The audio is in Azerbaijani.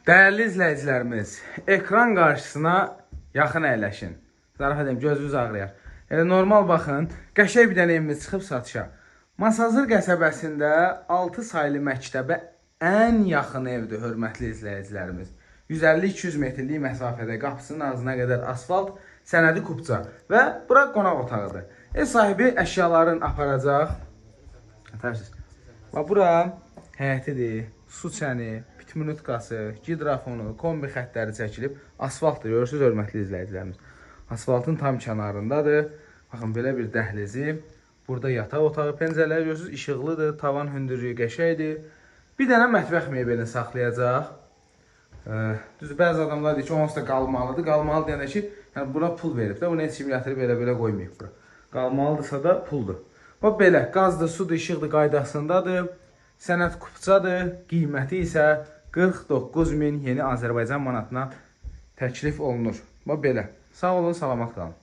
Dəyərli izləyicilərimiz, ekran qarşısına yaxın əyləşin. Zarafat edeyim, gözünüz ağrıyar. Normal baxın, qəşəng bir dənə evimiz çıxıb satışa. Masazır qəsəbəsində 6 saylı məktəbə ən yaxın evdir, hörmətli izləyicilərimiz. 150-200 metrlik məsafədə, qapısının ağzına qədər asfalt, sənədi kupça və bura qonaq otağıdır. Ev sahibi əşyaların aparacaq. Bura həyətidir, su çəni, pitminutqası, gidrafonu, kombi xətləri çəkilib, asfaltdır, görürsünüz hörmətli izləyicilərimiz. Asfaltın tam kənarındadır. Baxın, belə bir dəhlizi. Burada yataq otağı, pəncərələr görürsünüz, işıqlıdır, tavan hündürlüyü qəşəngdir. Bir dənə mətbəx mebelini saxlayacaq. Düzdür, bəzi adamlar deyir ki, onsuz da qalmalıdır. Qalmalı deyəndə ki, yəni bura pul verib də, bunu heç kim gətirib belə qoymayıb bura. Qalmalıdırsa da puldur. Bax belə, qazdır, sudur, işıqdır, qaydasındadır. Sənəd kupçadır, qiyməti isə 49.000 yeni Azərbaycan manatına təklif olunur. Bax belə. Sağ olun, salamat qalın.